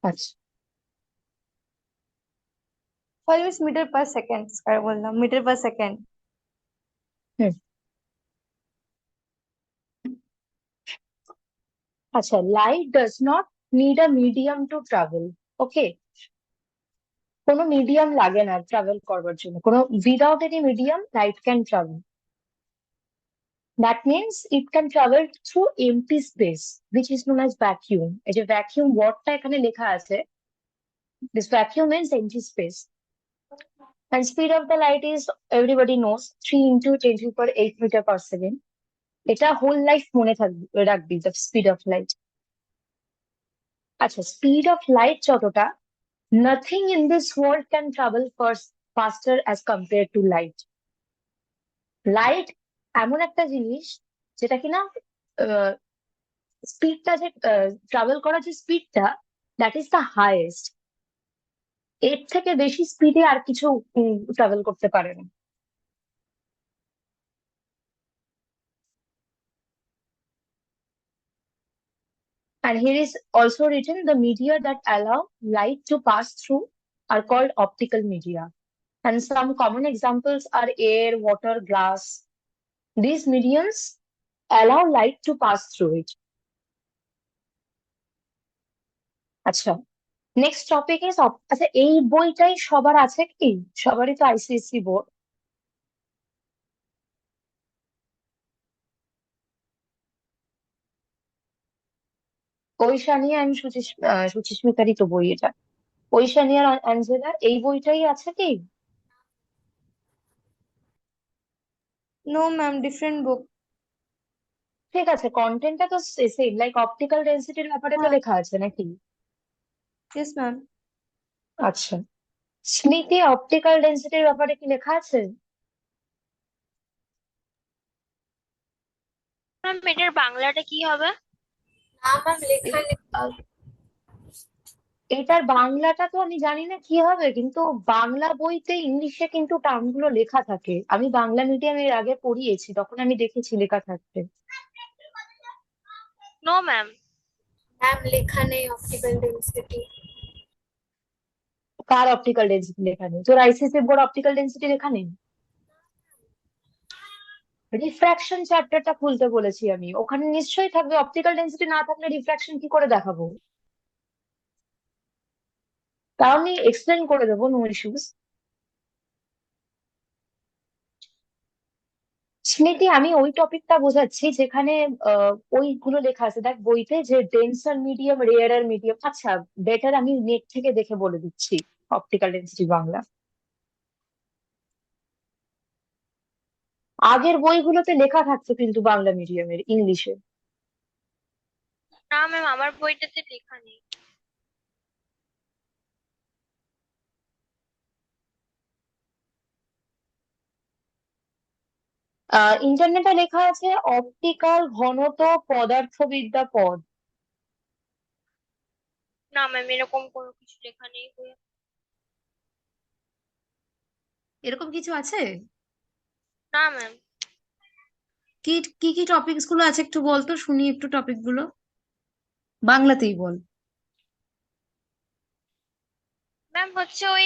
আচ্ছা। Always metre per second square বললাম, metre per second. Hmm. আচ্ছা, light does not need a medium to travel. Okay, কোনো medium লাগে না travel করবার জন্য, কোনো without any medium light can travel. That means it can travel through empty space which is known as vacuum। এই যে vacuum ওয়ার্ডটা এখানে লেখা আছে, this vacuum means MT space. And speed of the light is, everybody knows, 3 into 10 to the power 8 meter per second. এটা whole life মনে থাকবে, রাখবি, দ্য স্পিড অফ লাইট। আচ্ছা, স্পিড অফ লাইট যতটা, nothing in this world can travel ফাস্টার as compare two light. Light এমন একটা জিনিস যেটা কিনা স্পিডটা, যে ট্রাভেল করার যে স্পিডটা, দ্যাট ইজ দ্য হাইয়েস্ট। এর থেকে বেশি স্পিডে আর কিছু ট্রাভেল করতে পারে না। And here is also written, the media that allow light to pass through are called optical media. And some common examples are air, water, glass. These mediums allow light to pass through it. আচ্ছা, next topic is, আচ্ছা এই বইটাই সবার আছে কি? সবারই তো ICSE board. Aishani and সুচিস্মিতারই তো বই এটা। ঐশানী আর অ্যাঞ্জেলার এই বইটাই আছে কি? নো ম্যাম, ডিফারেন্ট বুক। ঠিক আছে, কন্টেন্টটা তো সেম, লাইক অপটিক্যাল ডেন্সিটির ব্যাপারে তো হ্যাঁ। লেখা আছে নাকি? Yes ma'am. আচ্ছা, স্মৃতি অপটিক্যাল ডেন্সিটির ব্যাপারে কি লেখা আছে? ম্যাম এটার বাংলাটা কি হবে? না ম্যাম, লেখা নেই। আহ, এটার বাংলাটা তো আমি জানি না কি হবে, কিন্তু বাংলা বইতে ইংলিশে কিন্তু টার্মগুলো লেখা থাকে। আমি বাংলা মিডিয়ামের আগে পড়িয়েছি, তখন আমি দেখেছি লেখা থাকতে। No ma'am. ম্যাম লেখা নেই অপটিক্যাল ডেন্সিটি। কার অপটিক্যাল ডেন্সিটি লেখা নেই? তোর আইসিসি বোর্ড অপটিক্যাল ডেন্সিটি লেখা নেই? রিফ্র্যাকশন চ্যাপ্টারটা খুলতে বলেছি আমি, ওখানে নিশ্চয়ই থাকবে। অপটিক্যাল ডেন্সিটি না থাকলে রিফ্র্যাকশন কি করে দেখাবো? তাও আমি এক্সপ্লেন করে দেবো, নো ইস্যুস। স্মৃতি, আমি ওই টপিকটা বোঝাচ্ছি যেখানে ওইগুলো লেখা আছে, দেখ বইতে, যে ডেন্সার মিডিয়াম, রেয়ারার মিডিয়াম। আচ্ছা, বেটার আমি নেট থেকে দেখে বলে দিচ্ছি অপটিক্যাল ডেন্সিটি বাংলা। আগের বইগুলোতে লেখা থাকতো কিন্তু বাংলা মিডিয়ামের, ইংলিশে। না ম্যাম, আমার বইটাতে লেখা নেই। ইন্টারনেটে লেখা আছে অপটিক্যাল ঘনত্ব পদার্থবিদ্যা পদ। না ম্যাম, এরকম কোনো কিছু লেখা নেই বইয়ে। এরকম কিছু আছে? না ম্যাম। কি কি কি টপিকস গুলো আছে একটু বলতো, শুনি একটু টপিক গুলো, বাংলাতেই বল। ম্যাম হচ্ছে ওই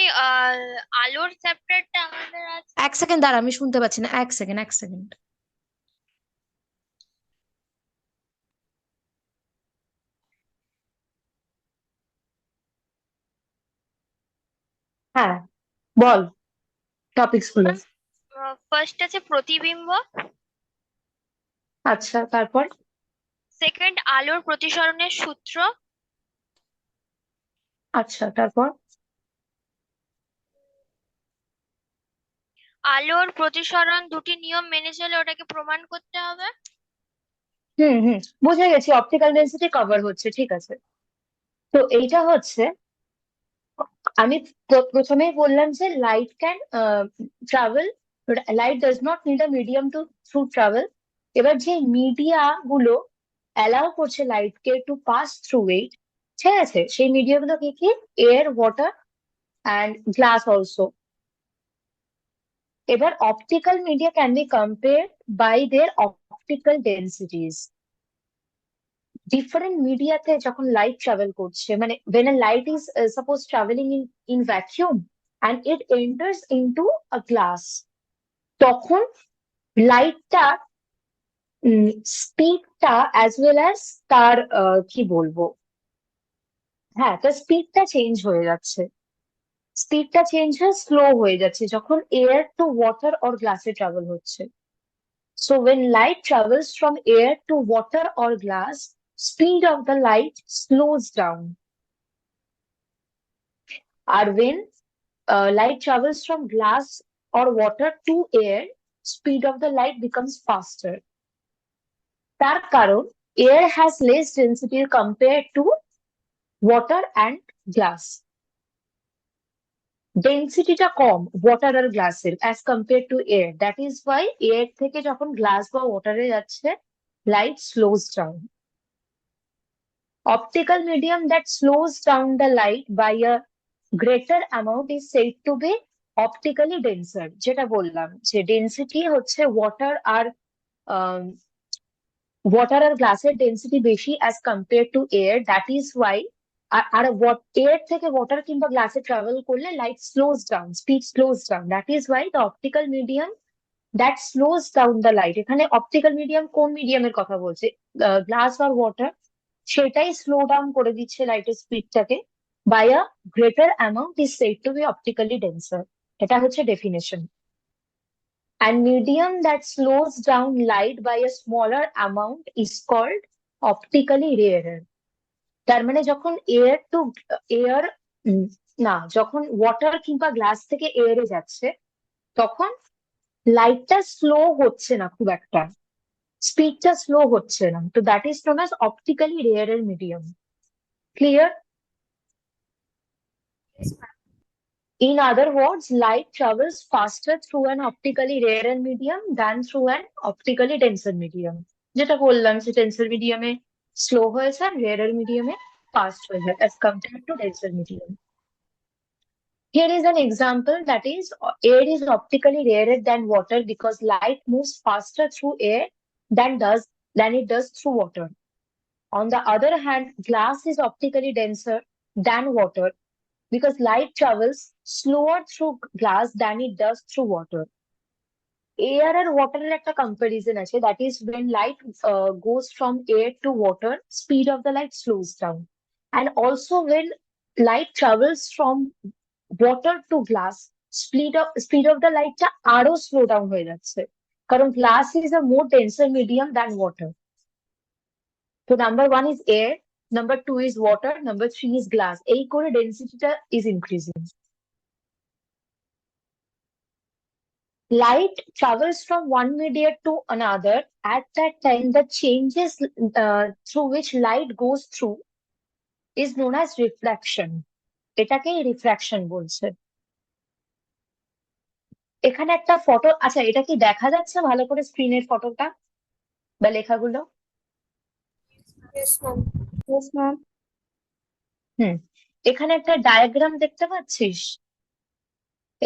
আলোর চ্যাপ্টারটা আমাদের আছে। এক সেকেন্ড দাঁড়া, আমি শুনতে পাচ্ছি না, এক সেকেন্ড, এক সেকেন্ড। হ্যাঁ, বল টপিকস গুলো। ম্যাম ফার্স্ট আছে প্রতিবিম্ব। আচ্ছা, তারপর? সেকেন্ড আলোর প্রতিসরণের সূত্র। আচ্ছা, তারপর? আলোর প্রতিসরণ দুটি নিয়ম মেনে চলে ওটাকে প্রমাণ করতে হবে। হুম হুম, বুঝে গেছি, অপটিক্যাল ডেন্সিটি কভার হচ্ছে, ঠিক আছে। তো এইটা হচ্ছে, আমি প্রথমেই বললাম যে light can travel, light does not need a medium to through travel. এবার যে মিডিয়া গুলো অ্যালাউ করছে লাইটকে টু পাস থ্রু ইট, ঠিক আছে, সেই মিডিয়া গুলো কি কি? Air, water and glass also. এবার optical media can be compared by their optical densities. Different মিডিয়াতে যখন লাইট ট্রাভেল করছে, মানে when a light is suppose traveling in vacuum and it enters into a glass, তখন লাইটটা স্পিডটা as well as তার কি বলবো, হ্যাঁ তার স্পিডটা চেঞ্জ হয়ে যাচ্ছে। স্পিডটা চেঞ্জ হয়ে স্লো হয়ে যাচ্ছে যখন এয়ার টু ওয়াটার অর গ্লাসে ট্রাভেল হচ্ছে। So when light travels from air to water or glass, speed of the light slows down. Or when light travels from glass or water to air, speed of the light becomes faster. তার কারণ air has less density compared to water and glass. ডেন্সিটিটা কম water আর গ্লাসের as compare to air, that is why air থেকে যখন glass বা ওয়াটারে যাচ্ছে light slows down. Optical medium that slows down the light by a greater amount is said to be optically denser, যেটা বললাম যে ডেন্সিটি হচ্ছে ওয়াটার আর গ্লাসের ডেন্সিটি বেশি as compare to air, that is why. আর এয়ার থেকে water কিংবা গ্লাসে ট্রাভেল করলে light slows down, speed slows down, that is why the optical medium that slows down the light. এখানে অপটিক্যাল মিডিয়াম কোন মিডিয়ামের কথা বলছে, গ্লাস আর ওয়াটার, সেটাই স্লো ডাউন করে দিচ্ছে লাইটের স্পিডটাকে by a greater amount is said to be optically denser. এটা হচ্ছে definition. And medium that slows down light by a smaller amount is called optically rarer. তার মানে যখন এয়ার টু এয়ার, না যখন ওয়াটার কিংবা গ্লাস থেকে এয়ারে যাচ্ছে তখন লাইটটা স্লো হচ্ছে না খুব একটা, স্পিডটা স্লো হচ্ছে না, তো that is known as optically রেয়ারের medium. Clear? Yes, ma'am. In other words, light travels faster through an optically rarer medium than through an optically denser medium. যেটা বললাম যে ডেন্সার মিডিয়ামে স্লো হয়েছে আর রেয়ার মিডিয়ামে ফাস্ট হয়ে যায় as compared to denser medium. Here is an example, that is air is optically rarer than water because light moves faster through air than it does through water. On the other hand, glass is optically denser than water because light travels slower through glass than it does through water. Air আর ওয়াটারের একটা comparison আছে, that is when light goes from air to water, speed of the light slows down. And also when light travels from water to glass, speed of the light টা আরো slow down হয়ে যাচ্ছে, কারণ glass is a more denser medium than water. So number one is air, number two is water, number three is glass. এই করে ডেন্সিটিটা is increasing. Light travels from one media to another. At that time, the changes through which light goes through is known as refraction. এটাকেই refraction বলছে। এখানে একটা photo, আচ্ছা এটা কি দেখা যাচ্ছে ভালো করে স্ক্রিনের ফটোটা বা লেখাগুলো? Yes, ma'am. Yes, ma'am. হুম, এখানে একটা ডায়াগ্রাম দেখতে পাচ্ছিস?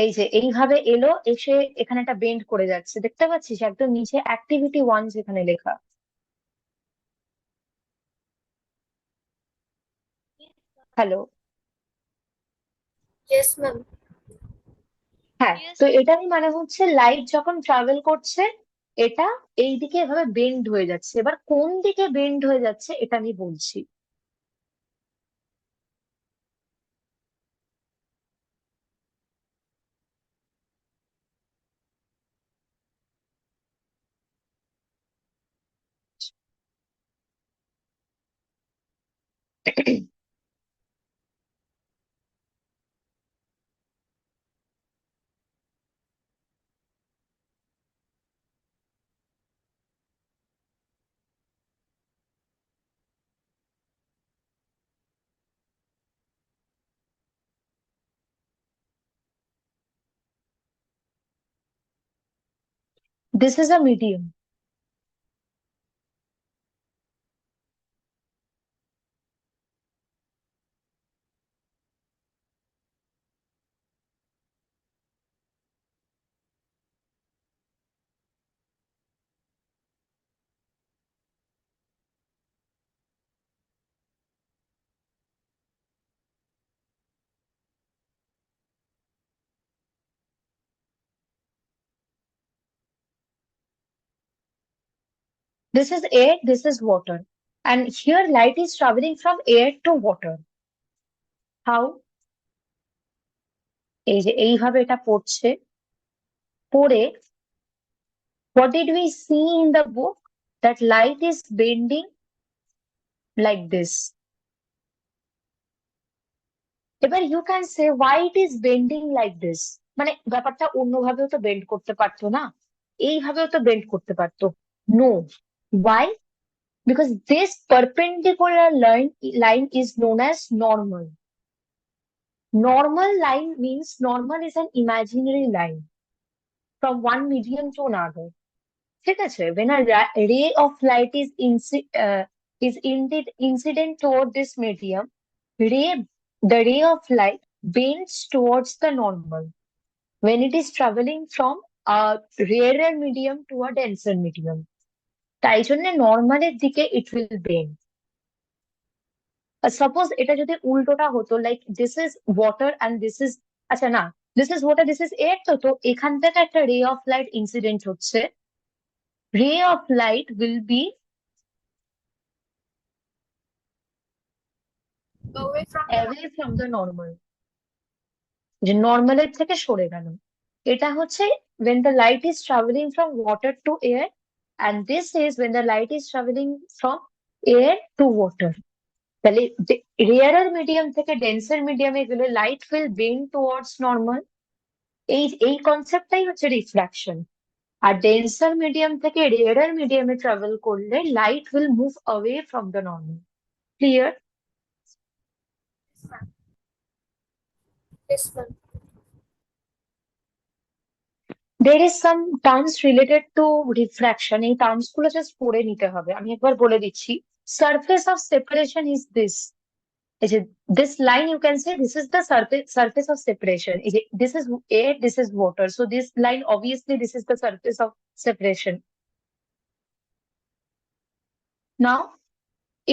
এই যে এইভাবে এলো, এসে এখানে একটা বেন্ড করে যাচ্ছে, দেখতে পাচ্ছিস একদম নিচে অ্যাক্টিভিটি 1 যেখানে লেখা। হ্যালো? Yes, ma'am. হ্যাঁ, Yes, তো এটারই মানে হচ্ছে লাইট যখন ট্রাভেল করছে এটা এইদিকে এভাবে বেন্ড হয়ে যাচ্ছে। এবার কোন দিকে বেন্ড হয়ে যাচ্ছে এটা আমি বলছি। This is a medium. This is air, this is water. And here light is traveling from air to water. How? এই যে এইভাবে এটা পড়ছে, পড়ে what did we see in the book? That light is bending like this. এবার you can say why it is bending like this. মানে ব্যাপারটা অন্যভাবেও তো বেন্ড করতে পারতো না, এইভাবেও তো বেন্ড করতে পারতো। No. Why? Because this perpendicular line is known as normal. Normal line means normal is an imaginary line from one medium to another. ঠিক আছে? When a ray of light is indeed incident toward this medium, ray the ray of light bends towards the normal when it is traveling from a rarer medium to a denser medium. তাই জন্য নর্মালের দিকে it will bend. Suppose এটা যদি উল্টোটা হতো, like this is water and this is, আচ্ছা না, this is water this is air, তো এখান থেকে একটা রে অফ লাইট ইনসিডেন্ট হচ্ছে, রে of light will be Away from the away from the normal, যে নর্মালের থেকে সরে গেল। এটা হচ্ছে when the light is traveling from water to air, and this is when the light is traveling from air to water. তাহলে রেয়ারার medium থেকে ডেন্সার মিডিয়ামে গেলে light will bend towards normal. এই কনসেপ্টটাই হচ্ছে রিফ্রাকশন। আর ডেন্সার মিডিয়াম থেকে রেয়ারার মিডিয়ামে ট্রাভেল করলে light will move away from the normal. Clear? this one. There is some terms related to refraction. এই টার্মস গুলো জাস্ট পড়ে নিতে হবে। আমি একবার বলে দিচ্ছি। Surface of separation is this. এই যে this line you can say this is the surface of separation. এই যে this is air, this is water. So this line obviously this is the surface of separation. Now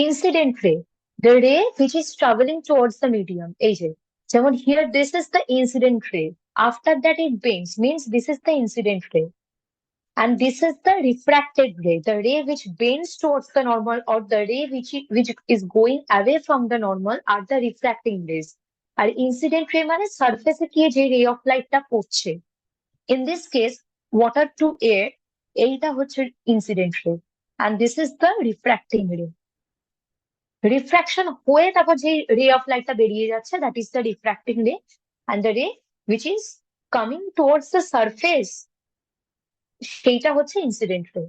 incident ray, the ray which is traveling towards the medium. এই যে যেমন here this is the incident ray. After that it bends, means this is the incident ray. And this is the refracted ray, the ray which bends towards the normal, or the ray which is going away from the normal are the refracting rays. R incident ray মানে সারফেসে গিয়ে যে ray of light টা পড়ছে। In this case, water to air, এইটা হচ্ছে incident ray. And this is the refracting ray. Refraction হয়ে তারপর যে ray of light টা বেরিয়ে যাচ্ছে, that is the refracting ray. And the ray which is coming towards the surface, সেইটা হচ্ছে incident ray.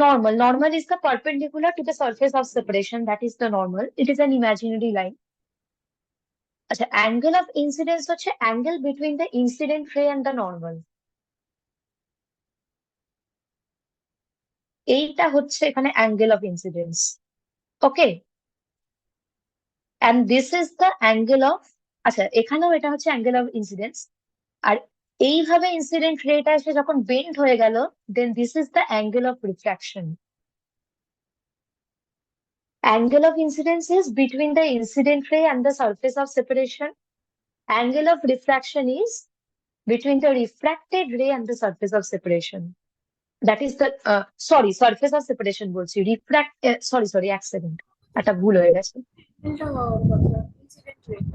Normal is the perpendicular to the surface of separation, that is the normal. It is an imaginary line. আচ্ছা, angle of incidence হচ্ছে angle between the incident ray and the normal. এইটা হচ্ছে এখানে angle of incidence. Okay? And this is the angle of, আচ্ছা এখানেও এটা হচ্ছে angle of incidence. আর এইভাবে incident rayটা এসে যখন bend হয়ে গেল, then this is the angle of refraction. Angle of incidence is between the incident ray and the surface of separation. Angle of refraction is between the refracted ray and the surface of separation. That is the surface of separation বলছি, sorry accident, একটা ভুল হয়ে গেছে। Incident rate.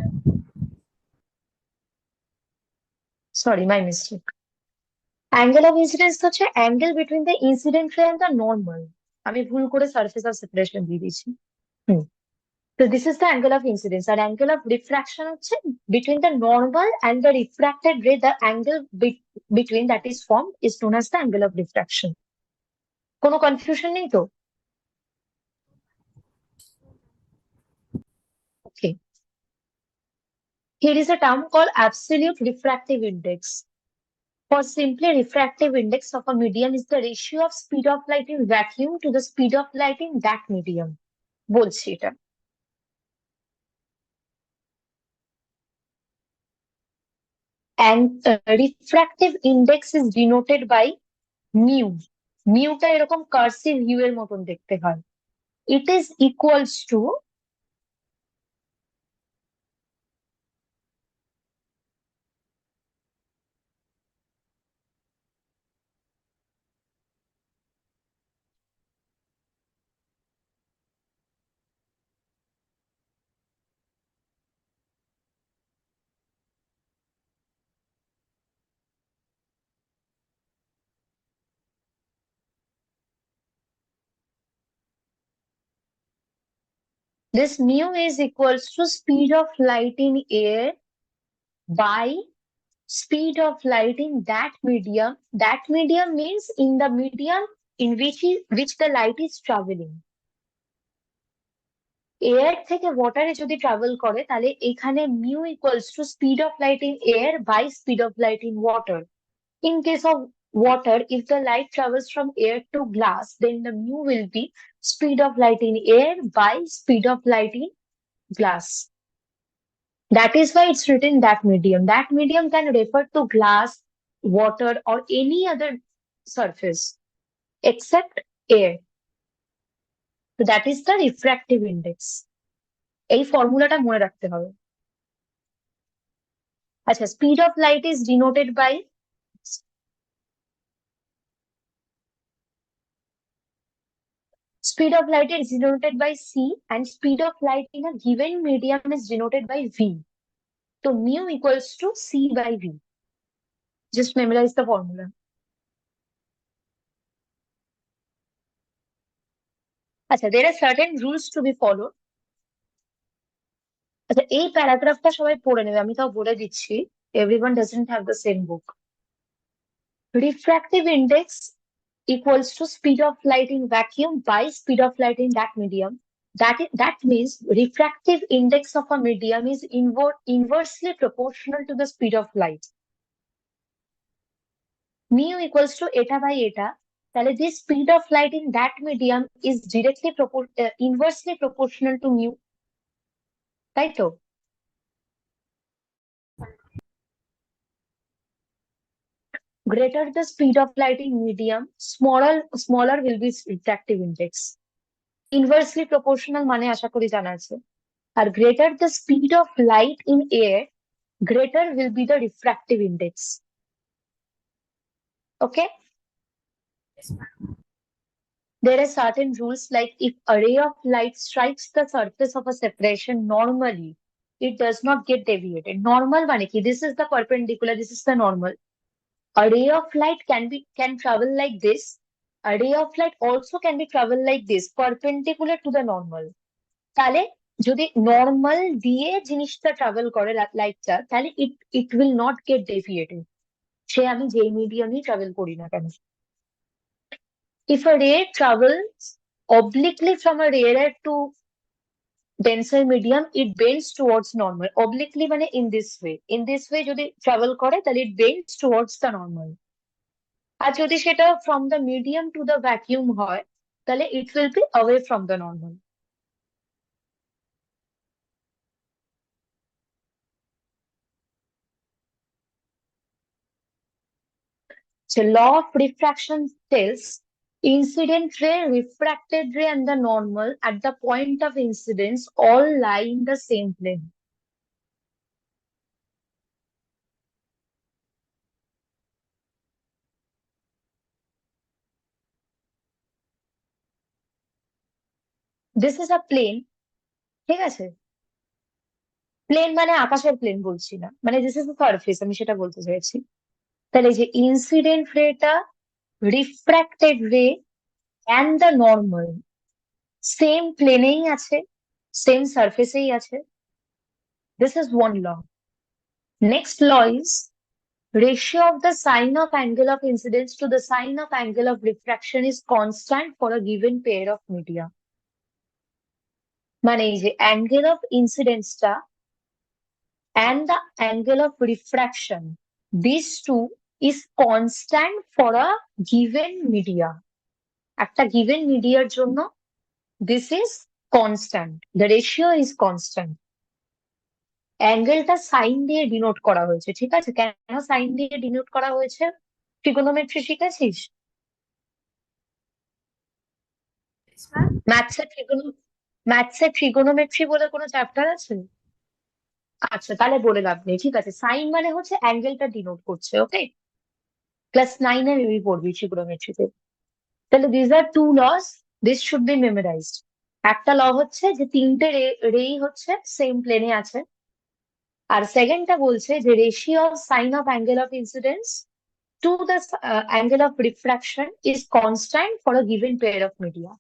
Sorry, my mistake. Angle of incidence হচ্ছে angle between the incident ray and the normal. আমি ভুল করে surface of separation দিয়ে দিয়েছি। So this is the angle of incidence. And angle of refraction হচ্ছে between the normal and the refracted ray, the angle between that is formed is known as the angle of refraction. কোনো confusion নেই তো? Okay. Here is a term called absolute refractive index. For simply, refractive index of a medium is the ratio of speed of light in vacuum to the speed of light in that medium. বলছি এটা। And refractive index is denoted by mu. Muটা এরকম cursive you এর মতন দেখতে হয়। It is equals to This mu is equals to speed of light in air by speed of light in that medium. That medium means in the medium in which the light is traveling. Air থেকে ওয়াটারে যদি travel করে তাহলে এখানে mu equals to speed of light in air by speed of light in water. In case of water, if the light travels from air to glass, then the mu will be speed of light in air by speed of light in glass. That is why it's written that medium. That medium can refer to glass, water, or any other surface except air. So that is the refractive index. এই ফর্মুলাটা মনে রাখতে হবে। আচ্ছা, speed of light is denoted by speed of light is denoted by c, and speed of light in a given medium is denoted by v. So mu equals to c by v. Just memorize the formula. আচ্ছা, there are certain rules to be followed. আচ্ছা, এই প্যারাগ্রাফটা সবাই পড়ে নেবে, আমি তাও বলে দিচ্ছি, everyone doesn't have the same book. Refractive index equals to speed of light in vacuum by speed of light in that medium. That means refractive index of a medium is inversely proportional to the speed of light. Mu equals to eta by eta. তাহলে this speed of light in that medium is directly inversely proportional to mu. তাই তো? Greater the speed of light in medium, smaller will be refractive index. Inversely proportional মানে আশা করি জানা আছে। আর greater the speed of light in air, greater will be the refractive index. Okay? Yes, ma'am. There are certain rules like if a ray of light strikes the surface of a separation normally, it does not get deviated. Normal মানে কি? This is the perpendicular, this is the normal. A ray of light can travel like this. A ray of light also can be travel like this, perpendicular to the normal. তাহলে যদি normal দিয়ে জিনিসটা travel করে লাইটটা, তাহলে it will not get deviated, সে আমি যেই মিডিয়ামই ট্রাভেল করি না কেন। If a ray travels obliquely from a rarer to denser medium, it bends towards normal. Obliquely মানে in this way. In this way যদি travel করে তাহলে it bends towards the normal. আর যদি সেটা from the medium to the vacuum হয় তাহলে it will be away from the normal. So law of refraction tells incident ray, refracted ray, and the normal at the point of incidence all lie in the same plane. This is a plane, ঠিক আছে? Plane মানে আকাশের plane বলছি না, মানে this is surface, আমি সেটা বলতে চাইছি। তাহলে যে ইনসিডেন্ট রেটা, refracted ray and the normal same প্লেনেই আছে, সেম সারফেসেই আছে। This is one law. Next law is ratio of the sign of angle of incidence to the sign of angle of refraction is constant for a given pair of media. মানে এই যে angle of ইনসিডেন্সটা and the angle of refraction, these two is constant for a given media. একটা given media এর জন্য this is constant, the ratio is constant. অ্যাঙ্গেলটা sine দিয়ে denote করা হয়েছে, ঠিক আছে? কেন সাইন দিয়ে ডিনোট করা হয়েছে? ট্রিগোনোমেট্রি শিখেছিস? Yes, ma'am. ম্যাথসে ট্রিগোনোমেট্রি বলে কোনো চ্যাপ্টার আছে? আচ্ছা, তাহলে বলে লাভ নেই, ঠিক আছে? সাইন মানে হচ্ছে অ্যাঙ্গেলটা ডিনোট করছে, ওকে? ক্লাস 9-এ মেবি পড়বি ট্রিগোনোমেট্রিতে। তাহলে this are two laws, this should be memorised. একটা ল হচ্ছে যে তিনটে রেই হচ্ছে সেম প্লেনে আছে, আর সেকেন্ডটা বলছে যে ratio of sine of angle of incidence to the angle of refraction is constant for a given pair of media.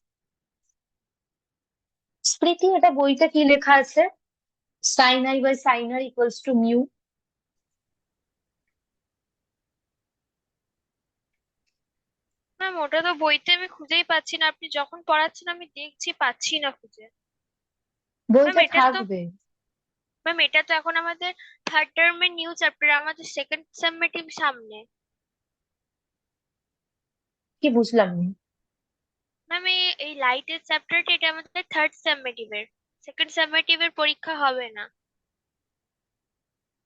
Smriti, এটা বইতে কি লেখা আছে? Sine i by sine r equals to mu. Ma'am ওটা তো বইতে আমি খুঁজেই পাচ্ছি না, আপনি যখন পড়াচ্ছেন আমি দেখছি পাচ্ছি না খুঁজে। ম্যাম বইতে এটা তো থাকবে। ম্যাম এটা তো এখন আমাদের থার্ড টার্মের নিউ চ্যাপ্টার, আমাদের সেকেন্ড সাবমেটিভ সামনে। কি বুঝলাম না। ম্যাম এই লাইটের চ্যাপ্টারটা এটা আমাদের থার্ড সাবমেটিভের, সেকেন্ড সাবমেটিভের পরীক্ষা হবে না।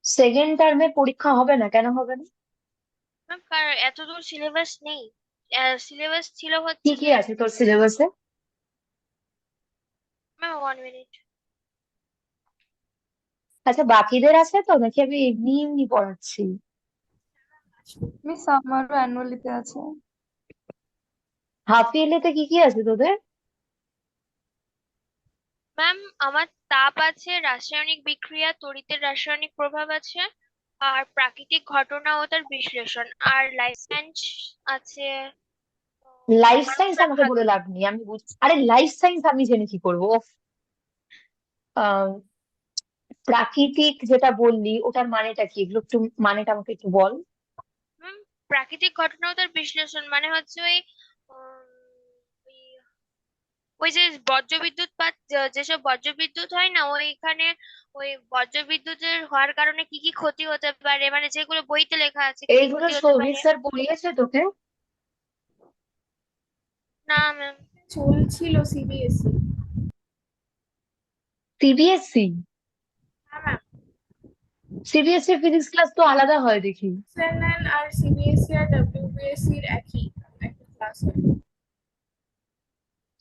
সেকেন্ড টার্মে পরীক্ষা হবে না? কেন হবে না? ম্যাম কারণ এতদূর সিলেবাস নেই, সিলেবাস ছিল কি হচ্ছে কি গিয়ে। আছে তোর সিলেবাসে? Ma'am 1 minute. আচ্ছা, বাকিদের আছে তো, নাকি আমি এমনি এমনি পড়াচ্ছি? মিস আমারও অ্যানুয়ালিতে আছে। হাফ ইয়ারলিতে কি কি আছে তোদের? ম্যাম আমার তাপ আছে, রাসায়নিক বিক্রিয়া, তড়িতের রাসায়নিক প্রভাব আছে, আর প্রাকৃতিক ঘটনা ও তার বিশ্লেষণ, আর লাইফ সায়েন্স আছে। লাইফ সায়েন্স মানুষের আমাকে খাদ্য। বলে লাভ নেই, আমি আরে লাইফ সায়েন্স আমি জেনে কি করবো? আহ, প্রাকৃতিক যেটা বললি ওটার মানেটা কি? এগুলো একটু মানেটা আমাকে একটু বল। ম্যাম প্রাকৃতিক ঘটনা ও তার বিশ্লেষণ মানে হচ্ছে ওই উম, ওই ওই যে বজ্রবিদ্যুৎ যেসব বজ্রবিদ্যুৎ হয় না ওইখানে, ওই বজ্রবিদ্যুতের হওয়ার কারণে কি কি ক্ষতি হতে পারে, মানে যেগুলো বইতে লেখা আছে কি কি এইগুলো ক্ষতি হতে সৌভিক পারে। স্যার পড়িয়েছে তোকে? না ম্যাম। চলছিল সিবিএসই। সিবিএসসি? হ্যাঁ ম্যাম। সিবিএসসি ফিজিক্স ক্লাস তো আলাদা হয় দেখি। এসএনএন আর সিবিএসই আর ডব্লিউবিএসসি এর একই একটা ক্লাস হয়।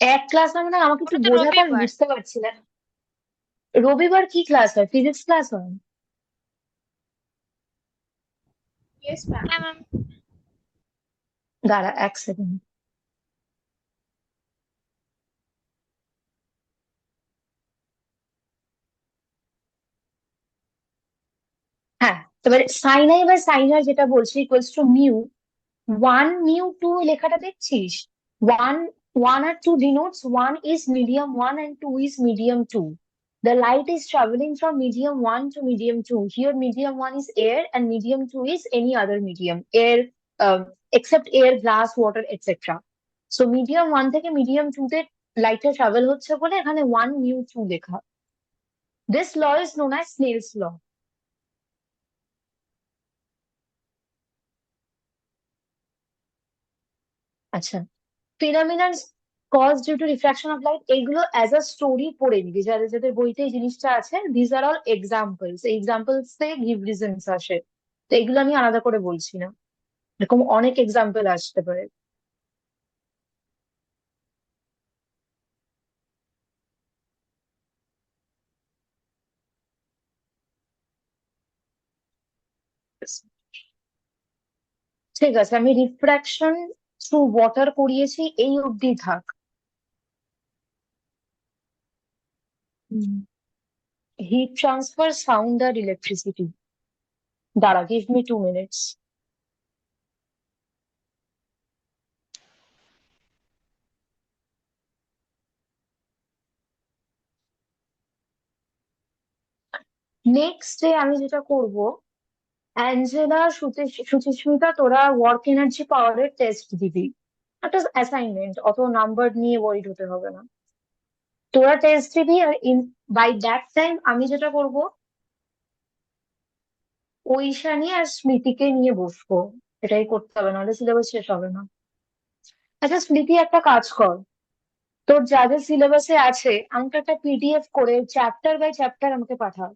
এক ক্লাস মানে আমাকে একটু ওটা তো বোঝাতে, আমি রবিবার। বুঝতে পারছি না। রবিবার কি ক্লাস হয়? ফিজিক্স ক্লাস হয়? Yes ma'am. হ্যাঁ ম্যাম। দাঁড়া এক সেকেন্ড। হ্যাঁ, এবারে সাইন আই বা সাইনার যেটা বলছি equals to mu. One mu two লেখাটা দেখছিস? ওয়ান, ওয়ান আর two denotes one is medium one and two is medium two. The light is traveling from medium one to medium two. Here medium one is air and medium two is any other medium. Air, except air, glass, water, etc. So medium one থেকে medium two তে লাইটটা travel হচ্ছে বলে এখানে one mu two লেখা। This law is known as Snell's law. আচ্ছা, phenomenal cause due to refraction of light, এইগুলো as a story পড়ে নিবি। যাদের যাদের বইতে এই জিনিসটা আছে, these are all examples. Examples থেকে গিভ রিজনস আসে। তো এগুলো আমি আলাদা করে বলছি না, এরকম অনেক এক্সাম্পল আসতে পারে। ঠিক আছে, আমি রিফ্রাকশন থ্রু ওয়াটার করিয়েছি, এই অবধি থাক। হিট ট্রান্সফার, সাউন্ড আর ইলেকট্রিসিটি। দাঁড়া, give me 2 minutes. Next day আমি যেটা করব, অ্যাঞ্জেলা, সুচিস্মিতা, তোরা ওয়ার্ক এনার্জি পাওয়ারের টেস্ট দিবি। একটা অ্যাসাইনমেন্ট, অত নাম্বার নিয়ে ওয়ারিড হতে হবে না। তোরা টেস্ট দিবি, আর বাই দ্যাট টাইম আমি যেটা করব, ঐশানী আর স্মৃতিকে নিয়ে বসবো। এটাই করতে হবে, নাহলে সিলেবাস শেষ হবে না। আচ্ছা স্মৃতি, একটা কাজ কর, তোর যা যা সিলেবাসে আছে আমাকে একটা পিডিএফ করে চ্যাপ্টার বাই চ্যাপ্টার আমাকে পাঠা।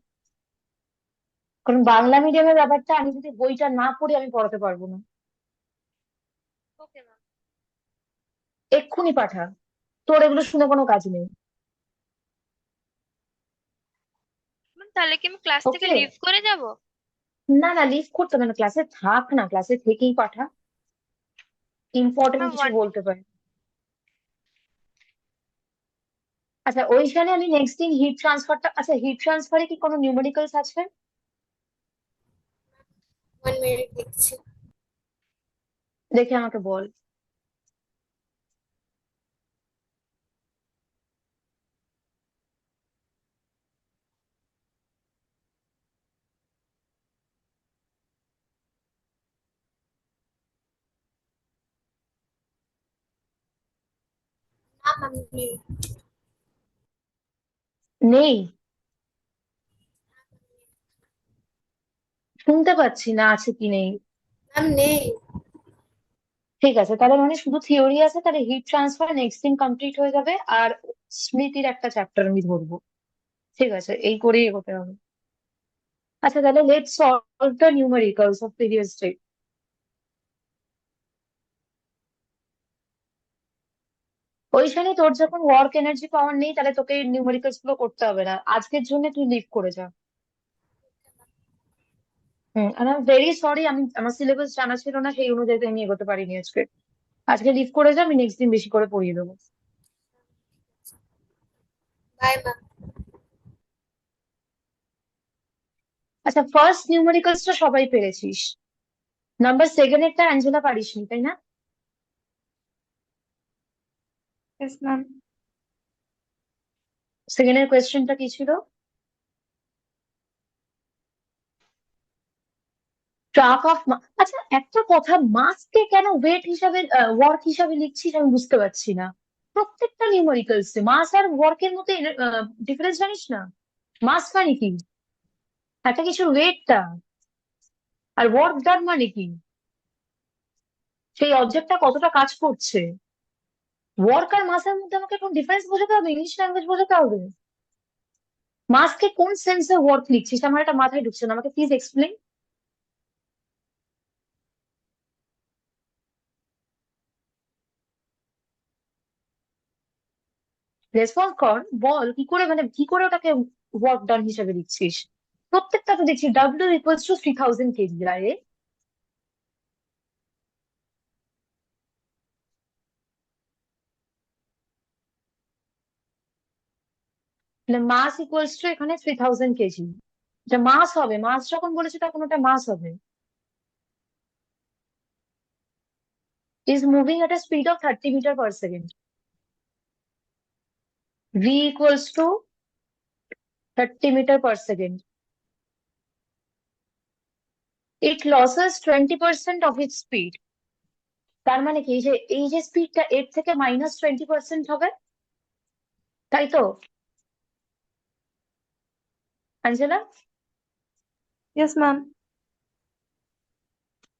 কারণ বাংলা মিডিয়ামের ব্যাপারটা, আমি যদি বইটা না পড়ি আমি পড়াতে পারবো না। Okay ma'am. এক্ষুনি পাঠা, তোর এগুলো শুনে কোনো কাজ নেই। ম্যাম তাহলে কি আমি ক্লাস থেকে ওকে। লিভ করে যাব? না না, লিভ করতে হবে না, ক্লাসে থাক না, ক্লাসে থেকেই পাঠা। ইম্পর্টেন্ট ম্যাম কিছু 1 মিনিট। বলতে পারে। আচ্ছা, ওইখানে আমি নেক্সট দিন হিট ট্রান্সফারটা, আচ্ছা হিট ট্রান্সফারে কি কোনো নিউমেরিক্যালস আছে? 1 মিনিট দেখছি। দেখে আমাকে বল। ম্যাম নেই। নেই? শুনতে পাচ্ছি না আছে কি নেই। ম্যাম নেই। ঠিক আছে, তাহলে মানে শুধু থিওরি আছে, তাহলে হিট ট্রান্সফার নেক্সট দিন কমপ্লিট হয়ে যাবে, আর স্মৃতির একটা চ্যাপ্টার আমি ধরবো। ঠিক আছে, এই করেই এগোতে হবে। আচ্ছা, তাহলে let's solve the numericals of previous day. ওইখানে তোর যখন ওয়ার্ক এনার্জি পাওয়ার নেই, তাহলে তোকে নিউমেরিক্যালস গুলো করতে হবে না, আজকের জন্য তুই লিভ করে যা। আই এম ভেরি সরি, আমি আমার সিলেবাস জানা ছিল না, সেই অনুযায়ী আমি এগোতে পারিনি আজকে। আজকে লিভ করে যা, আমি নেক্সট দিন বেশি করে পড়িয়ে দেবো। Bye ma'am. আচ্ছা, ফার্স্ট নিউমেরিক্যালসটা সবাই পেরেছিস, নাম্বার সেকেন্ডেরটা অ্যাঞ্জেলা পারিসনি, তাই না? Yes, ma'am. সেকেন্ডের কোয়েশ্চেনটা কি ছিল? ট্রাক অফ, আচ্ছা একটা কথা, মাসকে কেন ওয়েট হিসাবে ওয়ার্ক হিসাবে লিখছিস আমি বুঝতে পারছি না। প্রত্যেকটা নিউমেরিক্যালস মাস আর ওয়ার্কের মধ্যে ডিফারেন্স জানিস না? মাস মানে কি? একটা কিছুর ওয়েটটা। আর ওয়ার্ক ডান মানে কি? সেই অবজেক্টটা কতটা কাজ করছে। ওয়ার্ক আর মাসের মধ্যে আমাকে এখন ডিফারেন্স বোঝাতে হবে, ইংলিশ ল্যাঙ্গুয়েজ বোঝাতে হবে? মাসকে কোন সেন্সে ওয়ার্ক লিখছিস আমার এটা মাথায় ঢুকছে না, আমাকে প্লিজ এক্সপ্লেন। রেসপন্স কর, বল কি করে, মানে কি করে ওটাকে ওয়ার্ক ডান হিসেবে লিখছিস? প্রত্যেকটা তো দেখছি ডাব্লিউ ইকুয়ালস টু 3000 কেজি, আরে মাস ইকুয়ালস টু এখানে 3000 কেজি। এটা মাস হবে, মাস যখন বলেছে তখন ওটা মাস হবে। Is moving at a speed of 30 metre per second. V equals to 30 metre per second. It loses 20% of it speed. তার মানে কি, এই যে স্পিডটা এর থেকে -20% হবে, তাই তো অ্যাঞ্জেলা? Yes, ma'am.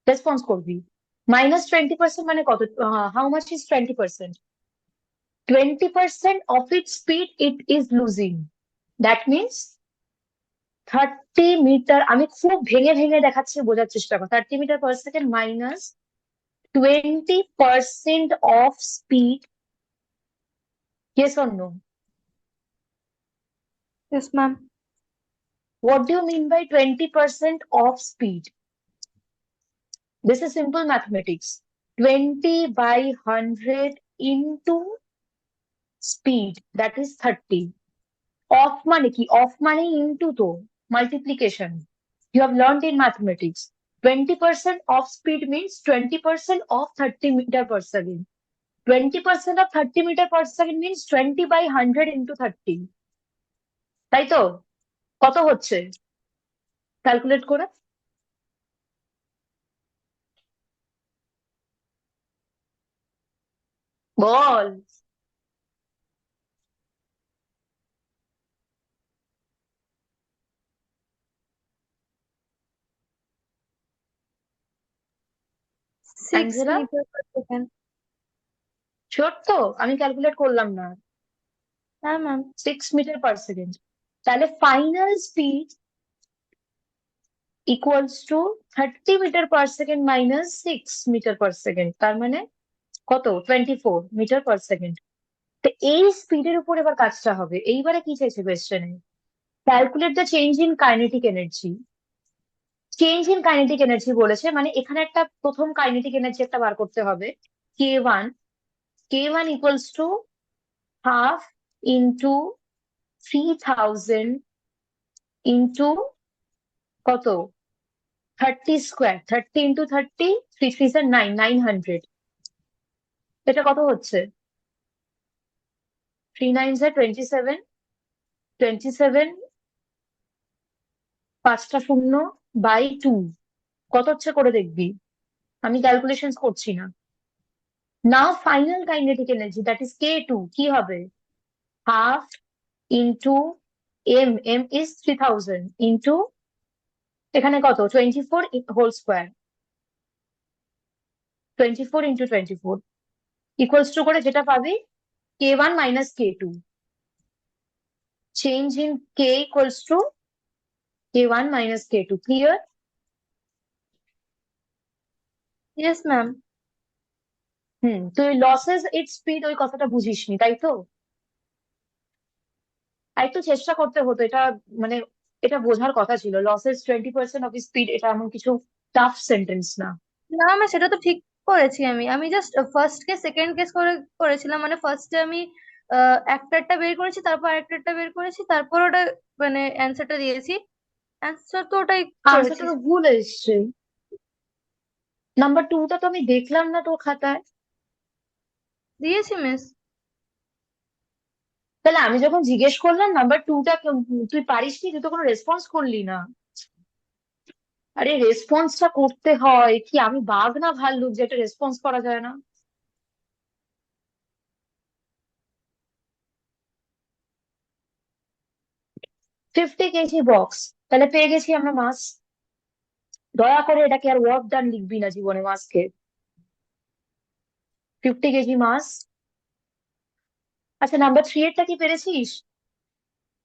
রেসপন্স করবি। -20% মানে কত? How much is 20%? 20% of its speed it is losing. That means 30 metre, আমি খুব ভেঙে ভেঙে দেখাচ্ছি, বোঝার চেষ্টা কর। 30 metre per second minus 20% of speed. Yes or no? Yes, ma'am. What do you mean by 20% of speed? This is simple mathematics. 20/100 into speed, that is 30. Off মানে কি? Off মানে into তো multiplication. You have learned in mathematics. 20% of speed means 20% of 30 metre per second. 20% of 30 metre per second means 20/100 into 30. তাই তো? কত হচ্ছে calculate করে? বল। 6 Angela meter per second. Sure তো? আমি ক্যালকুলেট করলাম না। হ্যাঁ, ম্যাম। 6 metre per second. তাহলে final speed equals to 30 metre per second minus 6 metre per second, তার মানে কত? 24 মিটার পার সেকেন্ড। তো এই স্পিডের উপর এবার কাজটা হবে। এইবারে কি চাইছে কোয়েশ্চেনে? Calculate the change in kinetic energy. Change in kinetic energy বলেছে, মানে এখানে একটা প্রথম কাইনেটিক এনার্জি একটা বার করতে হবে। K1, K1 equals to half into 3000 into কত? 30 স্কোয়ার, 30 ইন্টু 30, 3 3 9, 900। এটা কত হচ্ছে? 3 9 27, 27, 5টা শূন্য বাই 2, কত হচ্ছে করে দেখবি? আমি ক্যালকুলেশন করছি না। Now final kinetic energy that is K2 কি হবে half into m is 3000 into এখানে কত 24 whole square 24 into 24 equals to করে যেটা পাবি K1 minus K2 change in K equals to K1 minus K2 clear yes ma'am. তুই loses it speed ওই কথাটা বুঝিসনি তাই তো আর একটু চেষ্টা করতে হতো এটা মানে এটা বোঝার কথা ছিল লসেস 20% অফ স্পিড এটা এমন কিছু টাফ সেন্টেন্স না না ম্যাম, সেটা তো ঠিক করেছি। আমি আমি just first case second case করে করেছিলাম, মানে ফার্স্টে আমি একটারটা বের করেছি, তারপর আরেকটারটা বের করেছি, তারপর ওটা মানে অ্যান্সারটা দিয়েছি। অ্যান্সার তো ওটাই করেছি। আনসারটা তো ভুল এসছে নাম্বার 2টা তো আমি দেখলাম না তোর খাতায় দিয়েছি মিস। তাহলে আমি যখন জিজ্ঞেস করলাম নাম্বার 2টা তুই পারিসনি তুই তো কোনো রেসপন্স করলি না আরে রেসপন্সটা করতে হয় কি আমি বাঘ না ভাল্লুক যে একটা রেসপন্স করা যায় না 50 কেজি বক্স তাহলে পেয়ে গেছি আমরা মাস দয়া করে এটাকে আর ওয়ার্ক ডান লিখবি না জীবনে মাসকে 50 কেজি মাস আচ্ছা নাম্বার 3 এরটা কি পেরেছিস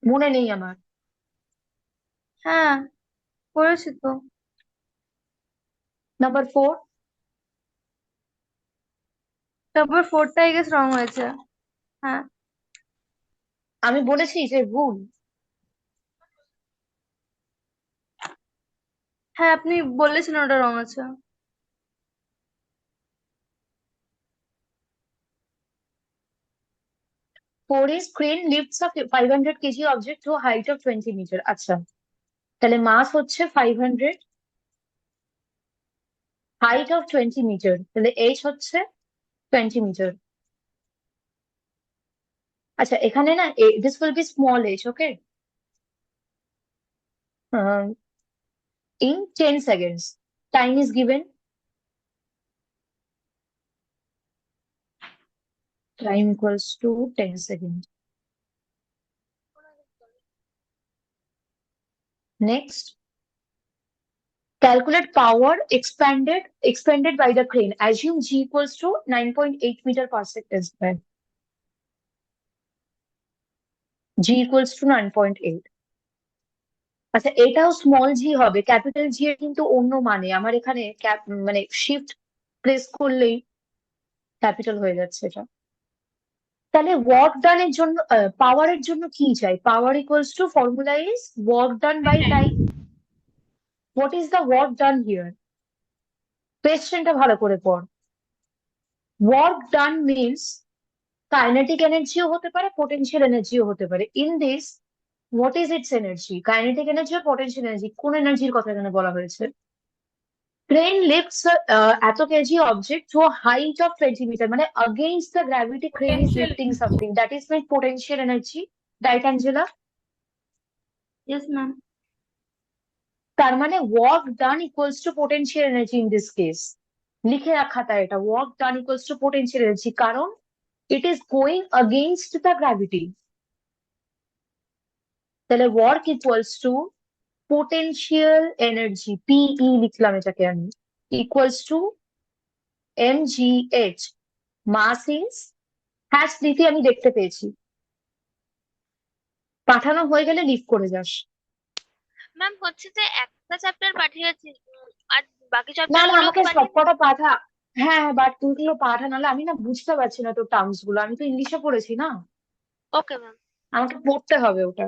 মনে নেই আমার হ্যাঁ, করেছি তো। নাম্বার 4 তারপর ফোরটা আই গেস রং হয়েছে। হ্যাঁ। আমি বলেছি যে ভুল হ্যাঁ, আপনি বলেছিলেন ওটা রং আছে। 4 is crane lifts a 500 KG object to a height of 20 metre আচ্ছা তাহলে মাস হচ্ছে 500 হাইট অফ 20 মিটার তাহলে এইচ হচ্ছে 20 মিটার আচ্ছা এখানে না this will be small H okay in 10 seconds time is given time equals to 10 seconds next calculate power expended by the crane assume g equals to 9.8 meter per second square g equals to 9.8 আচ্ছা এটাও small জি হবে capital জি এর কিন্তু অন্য মানে আমার এখানে মানে শিফট প্রেস করলেই ক্যাপিটাল হয়ে যাচ্ছে এটা তাহলে ওয়ার্ক ডান এর জন্য পাওয়ারের জন্য কি চাই power equals to formula is work done by time what is the work done here কোয়েশ্চেনটা ভালো করে পড় ওয়ার্ক ডান মিনস কাইনেটিক এনার্জিও হতে পারে পোটেনশিয়াল এনার্জিও হতে পারে in this what is its energy kinetic energy আর পোটেনশিয়াল এনার্জি কোন এনার্জির কথা এখানে বলা হয়েছে ক্রেন লিফটস এত KG object to height of 20 metre মানে against the gravity crane is Potential. lifting something that is my potential energy right Angela yes ma'am. তার মানে work done equals to potential energy in this case লিখে রাখা তাই এটা work done equals to potential energy কারণ it is going against the gravity তাহলে work equals to potential energy PE লিখলাম এটাকে আমি equals to mgh mass is হ্যাঁ স্মৃতি আমি দেখতে পেয়েছি পাঠানো হয়ে গেলে লিভ করে যাস ম্যাম হচ্ছে যে একটা চ্যাপ্টার পাঠিয়েছি আর বাকি না চ্যাপ্টার না গুলো আমাকে পাঠিয়ে সবকটা পাঠা হ্যাঁ বাট তুই গুলো পাঠা নাহলে আমি না বুঝতে পারছি না তোর টার্মস গুলো আমি তো ইংলিশে পড়েছি না ওকে ম্যাম আমাকে পড়তে হবে ওটা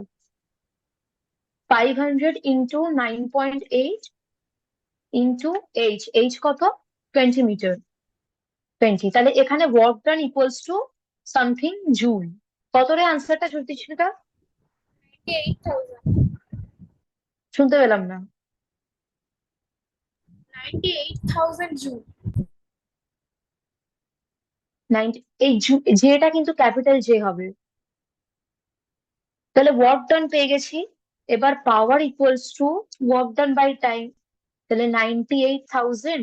500 ইন্টু 9.8 ইন্টু এইচ কত 20 মিটার 20 তাহলে এখানে work done equals to something joule কত রে আনসারটা সত্যি ছিল 98,000. শুনতে পেলাম না 98,000 Joule. 90 এই জেটা কিন্তু ক্যাপিটাল জে হবে তাহলে ওয়ার্ক ডান পেয়ে গেছি এবার power equals to work done by time তাহলে 98,000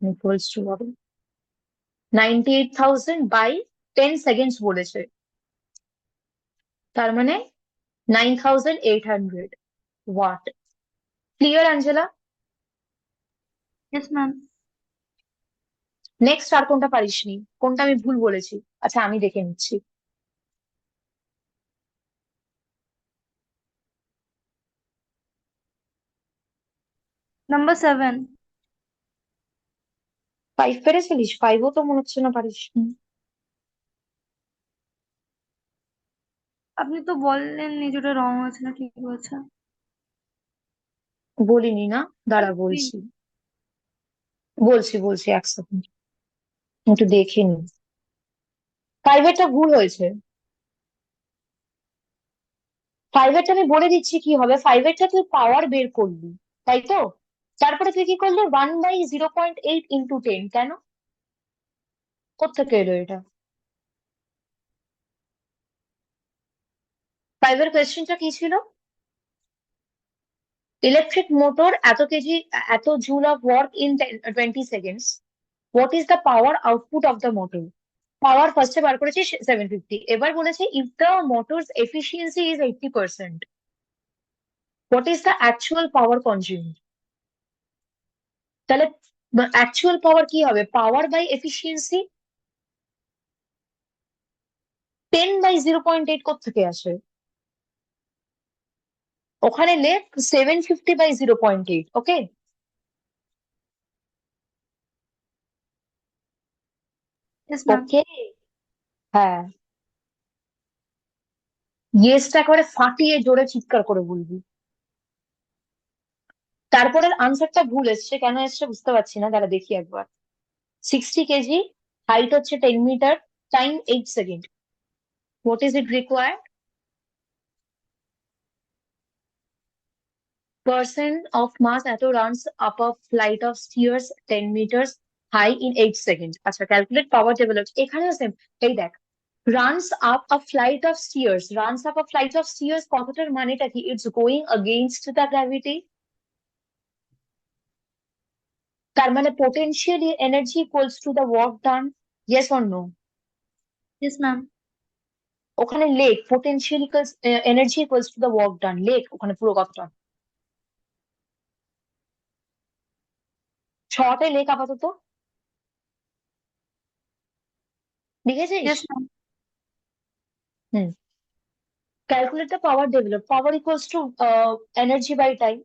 ইকুয়ালস টু হবে 98,000 বাই 10 সেকেন্ডস বলেছে, তার মানে 9,800 watt. Clear Angela? Yes ma'am. Next আর কোনটা পারিসনি? কোনটা আমি ভুল বলেছি? আচ্ছা আমি দেখে নিচ্ছি। নাম্বার 7। 5 পেরেছিলিস? 5ও তো মনে হচ্ছে না পারিসনি। আপনি তো বললেননি যেটা রং আছে না ঠিক আছে। বলিনি না? দাঁড়া Three। বলছি, বলছি বলছি, এক সেকেন্ড একটু দেখে নি। 5এরটা ভুল হয়েছে। 5এরটা আমি বলে দিচ্ছি কি হবে। 5এরটা তুই পাওয়ার বের করলি, তাই তো? তারপরে তুই কি করলি? 1/0.8 ইন্টু 10। কেন? কোত্থেকে এলো এটা? 5এর কোয়েশ্চেনটা কি ছিল? ইলেকট্রিক মোটর এত কেজি, এত joule of work in 20 seconds, what is the power output of the motor? Power ফার্স্টে বার করেছি 750, এবার বলেছে if the motor's efficiency is 80%, what is the actual power consumed? তাহলে অ্যাকচুয়াল পাওয়ার কি হবে? Power by efficiency. 10/0.8 কোত্থেকে আসে? ওখানে লেখ 750/0.8। ওকে? Yes ma'am. ওকে। হ্যাঁ, ইয়েসটা করে ফাটিয়ে জোরে চিৎকার করে বলবি। তারপরের আনসারটা ভুল এসছে, কেন এসছে বুঝতে পারছি না, দাঁড়া দেখি একবার। 60 কেজি, হাইট হচ্ছে 10 metre, time 8 second, what is it required? Person of mass এত runs up a flight of stairs 10 meters high in 8 seconds. আচ্ছা, ক্যালকুলেট পাওয়ার ডেভেলপ। এখানেও সেম। এই দেখ, runs up a flight of stairs, runs up a flight of stairs কথাটার মানেটা কি? It's going against the gravity। তার মানে potential energy equals to the work done, yes or no? Yes ma'am. ওখানে লেখ potential equals energy equals to the work done, লেখ ওখানে পুরো কথাটা। ছটায় লেখ আপাতত, লিখেছিস? Yes ma'am. Hmm. Calculate the power developed. Power equals to energy by time,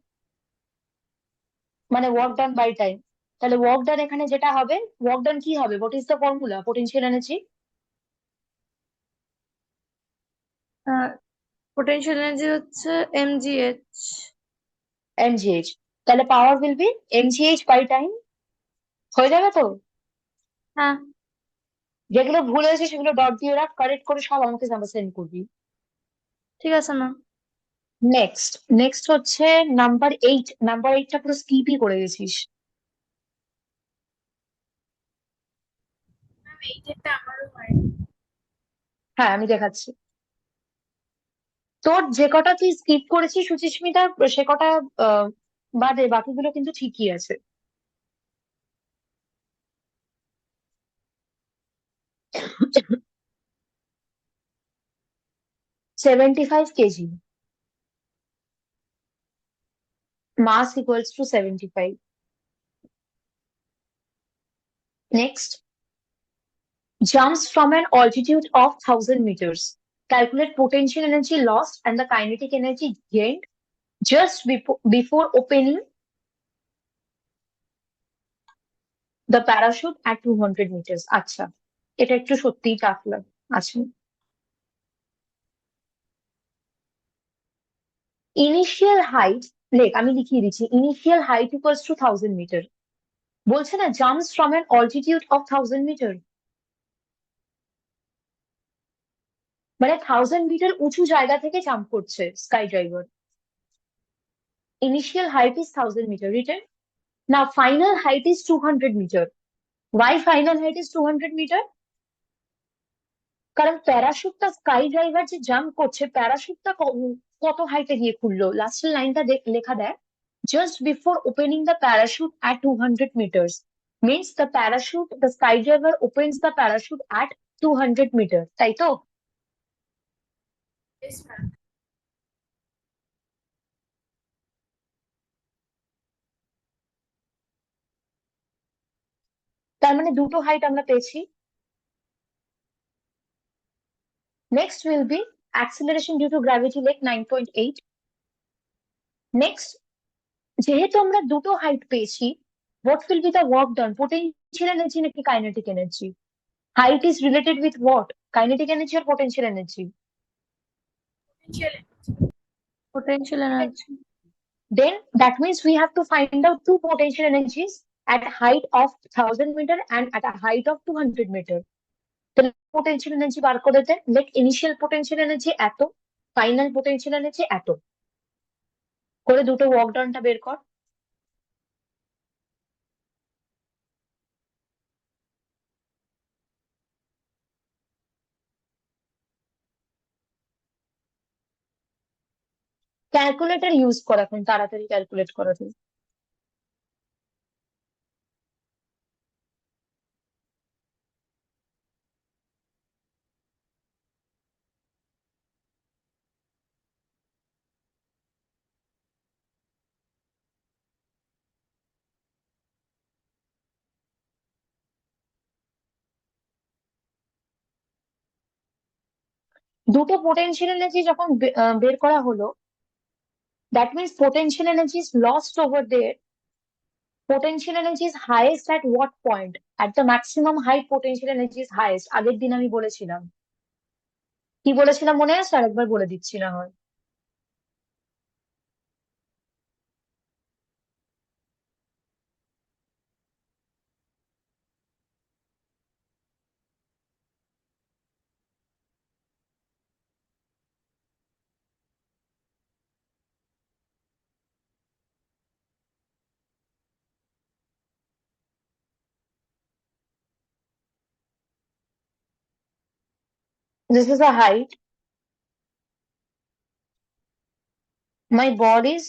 মানে work done by time। তাহলে work done এখানে যেটা হবে, work done কি হবে? What is the formula? Potential energy, potential energy হচ্ছে mgh। mgh। তাহলে power will be mgh by time। হয়ে যাবে তো? হ্যাঁ। যেগুলো ভুল হয়েছে সেগুলো ডট দিয়ে রাখ, কারেক্ট করে সব আমাকে সেন্ড করবি। ঠিক আছে ম্যাম। নেক্সট, নেক্সট হচ্ছে নাম্বার 8। নাম্বার 8টা পুরো স্কিপই করে গেছিস। ম্যাম এইটা আমারও হয়নি। হ্যাঁ আমি দেখাচ্ছি। তোর যে কটা তুই স্কিপ করেছিস সুচিস্মিতা, সে কটা আহ, বাদে বাকিগুলো কিন্তু ঠিকই আছে। 75 KG, mass equals to 75. Next, jumps from an altitude of 1,000 meters. Calculate potential energy lost and the kinetic energy gained just before opening the parachute at 200 meters. আচ্ছা, এটা একটু সত্যিই টাফ লাগে। আচ্ছা, ইনিশিয়াল হাইট, লেখ আমি লিখিয়ে দিচ্ছি। Initial height equals to 1,000 metre. বলছে না jumps from an altitude of 1,000 metre, মানে 1,000 মিটার উঁচু জায়গা থেকে জাম্প করছে sky driver. Initial height is 1,000 meter written. Now final height is 200 meter. Why final height is 200 meter? কারণ প্যারাশুটটা স্কাই ড্রাইভার যে jump করছে, প্যারাশুটটা কত হাইটে গিয়ে খুললো? লাস্টের লাইনটা লেখা দেয়, just before opening the parachute at 200 meters. Means the skydiver opens the parachute at 200 meters, তাই তো? Yes, ma'am. তার মানে দুটো হাইট আমরা পেয়েছি। Next will be acceleration due to gravity like 9.8. Next, যেহেতু আমরা দুটো হাইট পেয়েছি, what will be the work done? Potential energy নাকি kinetic energy? Height is related with what? Kinetic energy or potential energy? Potential Potential energy. Then that means we have to find out two potential energies at height of 1000 meter and at a height of 200 meter. তাহলে potential energy বার করে দেন, like initial potential energy এত, final potential energy এত, করে দুটো work done টা বের কর। Calculator use কর এখন, তাড়াতাড়ি ক্যালকুলেট করা যায়। দুটো পোটেনশিয়াল এনার্জি যখন বের করা হলো, that means potential energy is lost over there. Potential energy is highest at what point? At the maximum height potential energy is highest. আগের দিন আমি বলেছিলাম, কি বলেছিলাম মনে আছে? আরেকবার বলে দিচ্ছি না হয়। This is a height. My ball is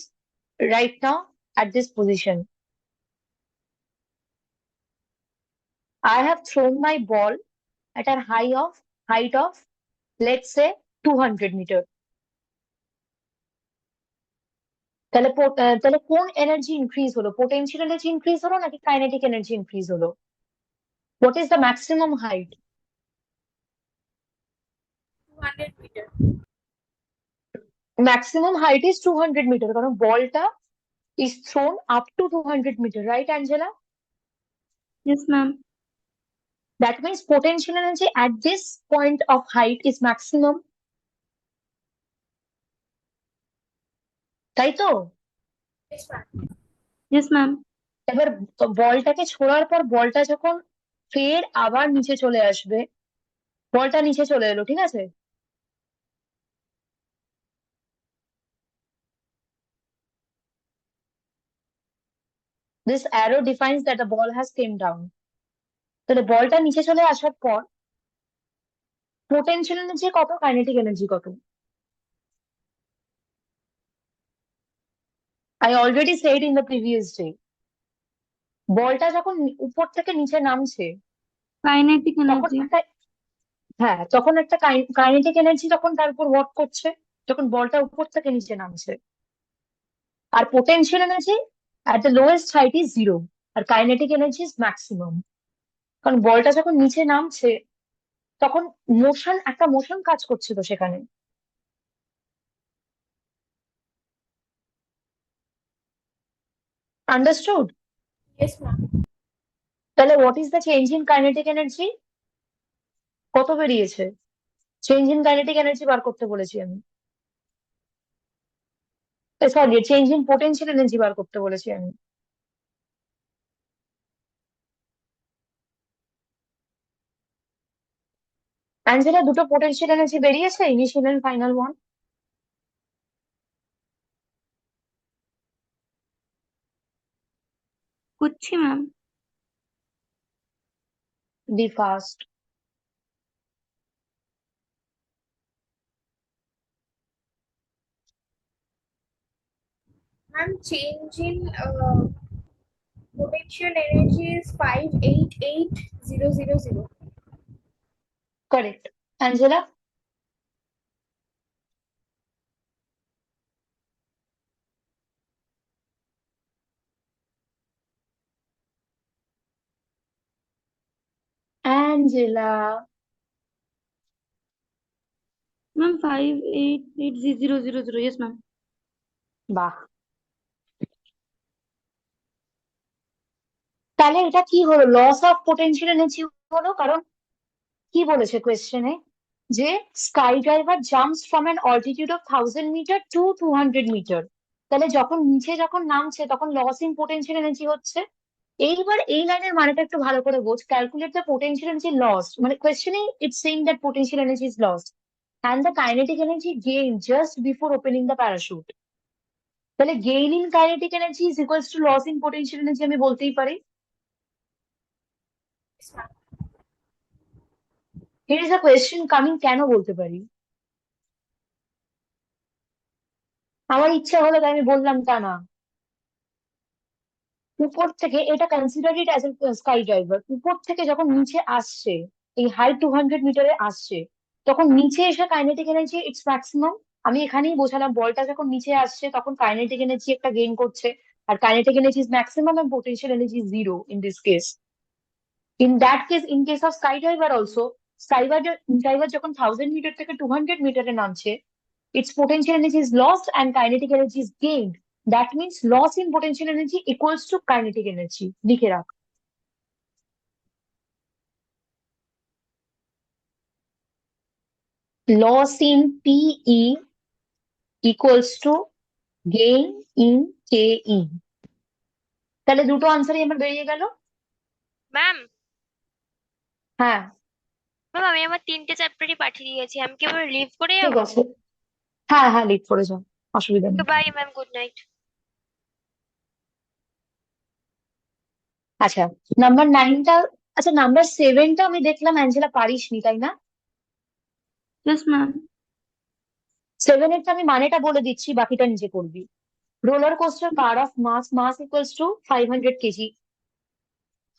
right now at this position. I have thrown my ball at a height of let's say 200 meter. তাহলে কোন এনার্জি ইনক্রিজ হলো? পোটেনশিয়াল এনার্জি ইনক্রিজ হলো নাকি কাইনেটিক এনার্জি ইনক্রিজ হলো? What is the maximum height? 200 meter. Maximum height is 200 metre, কারণ বলটা is thrown up to 200 meter, right, Angela? Yes, ma'am. That means potential energy at this point of height is maximum. তাই তো? Yes, ma'am. Yes, ma'am. এবার বলটাকে ছোড়ার পর বলটা যখন ফের আবার নিচে চলে আসবে, বলটা নিচে চলে এলো, ঠিক আছে? This arrow defines that the ball has came down. তাহলে বলটা নিচে চলে আসার পর পোটেনশিয়াল এনার্জি কত, কাইনেটিক এনার্জি কত? I already said in the previous day, বলটা যখন উপর থেকে নিচে নামছে Kinetic তখন energy. তখন একটা কাইনেটিক এনার্জি তখন তার উপর ওয়ার্ক করছে, যখন বলটা উপর থেকে নিচে নামছে। আর potential energy at the lowest height is 0, আর কাইনেটিক এনার্জি is maximum। কারণ বলটা যখন নিচে নামছে তখন একটা মোশন কাজ করছে তো সেখানে। আন্ডারস্টুড? Yes, ma'am. তাহলে what is the change in kinetic energy? কত বেরিয়েছে? চেঞ্জ ইন কাইনেটিক এনার্জি বার করতে বলেছি আমি, sorry, change in potential energy বার করতে বলেছি আমি। অ্যাঞ্জেলা, দুটো পোটেনশিয়াল এনার্জি বেরিয়েছে, ইনিশিয়াল এন্ড ফাইনাল ওয়ান। করছি ma'am. Be fast. Ma'am, change in Potential energy is 588,000. Correct. Angela? Angela? Ma'am 588,000, yes ma'am. বাহ, তাহলে এটা কি হলো? লস অফ পোটেনশিয়াল এনার্জি হলো, কারণ কি বলেছে কোয়েশ্চেনে? যে sky driver jumps from an altitude of 1000 metre to 200 metre. তাহলে যখন নিচে যখন নামছে তখন লস ইন পোটেনশিয়াল এনার্জি হচ্ছে। এইবার এই লাইনের মানেটা একটু ভালো করে বোঝ। Calculate the potential energy lost, মানে কোয়েশ্চেনে it's saying that potential energy is lost and the kinetic energy gained just before opening the parachute. তাহলে gain in kinetic energy is equals to loss in potential energy আমি বলতেই পারি। Yes, ma'am. Here is a question coming, কেন বলতে পারি? আমার ইচ্ছা হলো তাই আমি বললাম তা না। উপর থেকে এটা consider it as a sky driver, উপর থেকে যখন নিচে আসছে, এই হাই 200 মিটারে আসছে, তখন নিচে এসে কাইনেটিক এনার্জি ইটস ম্যাক্সিমাম। আমি এখানেই বোঝালাম, বলটা যখন নিচে আসছে তখন কাইনেটিক এনার্জি একটা গেইন করছে, আর kinetic energy is maximum and potential energy is zero in this case. In that case, in case of sky driver also, sky driver যখন 1000 মিটার থেকে 200 মিটারে নামছে, its potential energy is lost and kinetic energy is gained. That means loss in potential energy equals to kinetic energy. লিখে রাখ। Loss in PE equals to gain in KE. তাহলে দুটো আনসারই আমার বেরিয়ে গেল। ম্যাম, হ্যাঁ, ম্যাম আমি আমার 3টে চ্যাপ্টারই পাঠিয়ে দিয়েছি, আমি কি এবার লিভ করে ঠিক যাবো? আছে। হ্যাঁ হ্যাঁ, লিখ করে যাও, অসুবিধা নেই। Bye ma'am, good night. আচ্ছা, নাম্বার 9টা, আচ্ছা নাম্বার 7টা আমি দেখলাম অ্যাঞ্জেলা পারিসনি, তাই না? Yes ma'am. 7এরটা আমি মানেটা বলে দিচ্ছি, বাকিটা নিজে করবি। Roller coaster car of mass equals to 500 kg,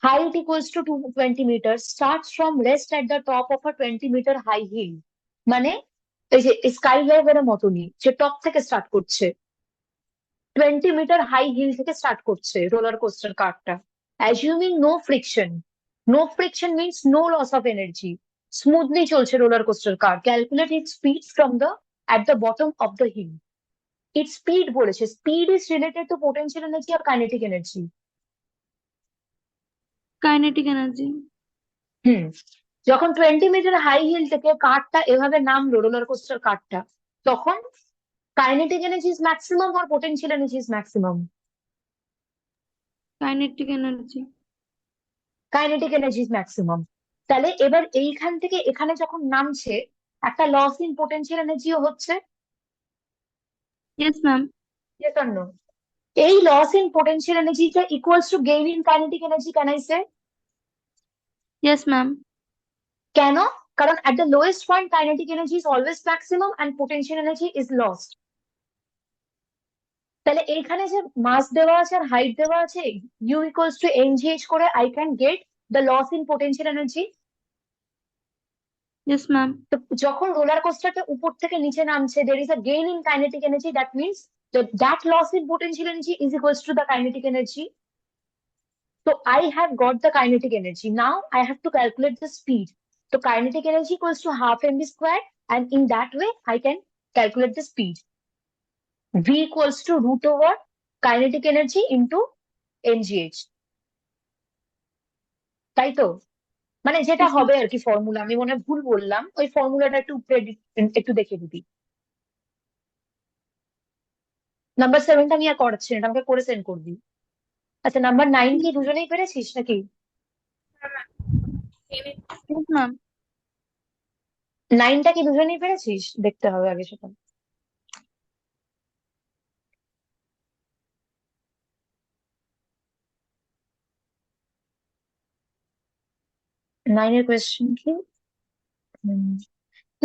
height equals to 220 meters, starts from rest at the top of a 20 meter high hill. মানে এই যে স্কাই ড্রাইভারের মতনই, যে টপ থেকে স্টার্ট করছে, 20 মিটার হাই হিল থেকে স্টার্ট করছে রোলার কোস্টার কারটা। Assuming no friction, no friction means no loss of energy, smoothly চলছে roller coaster car. Calculate it speed from the at the bottom of the hill. It speed বলেছে, speed is related to potential energy আর kinetic energy. Kinetic energy. Hmm, যখন 20 metre high hill থেকে কারটা এভাবে নামলো roller coaster কারটা, তখন kinetic energy is maximum আর potential energy is maximum? Kinetic energy. Kinetic energy is maximum. তাহলে এবার এইখান থেকে এখানে যখন নামছে, একটা লস ইন পোটেনশিয়াল এনার্জিও হচ্ছে। Yes ma'am. Yes or no? এই লস ইন পোটেনশিয়াল এনার্জিটা equals to gain in kinetic energy, can I say? Yes ma'am. কেন? কারণ at the lowest point kinetic energy is always maximum and potential energy is lost. তাহলে এইখানে যে মাস দেওয়া আছে আর height দেওয়া আছে, ইউ ইকুয়ালস টু এনজিএইচ করে I can get the loss in potential energy. Yes ma'am. তো যখন রোলার কোস্টারটা উপর থেকে নিচে নামছে, there is a gain in kinetic energy, that means that loss in potential energy is equals to the kinetic energy. So I have got the kinetic energy. Now I have to calculate the speed. So kinetic energy equals to half mv squared, and in that way I can calculate the speed. V equals to root over kinetic energy into mgh. তাই তো? মানে যেটা yes ma'am. হবে আর কি formula, আমি মনে হয় ভুল বললাম, ওই ফর্মুলাটা একটু দেখে দিবি। নাম্বার 7টা আমি আর করাচ্ছি না, এটা আমাকে করে সেন্ড করবি। আচ্ছা, নাম্বার 9 কি দুজনেই পেরেছিস নাকি? Yes ma'am. 9টা কি দুজনেই পেরেছিস? দেখতে হবে আগে সেটা। নাইনের কোয়েশ্চেন কি? হুম,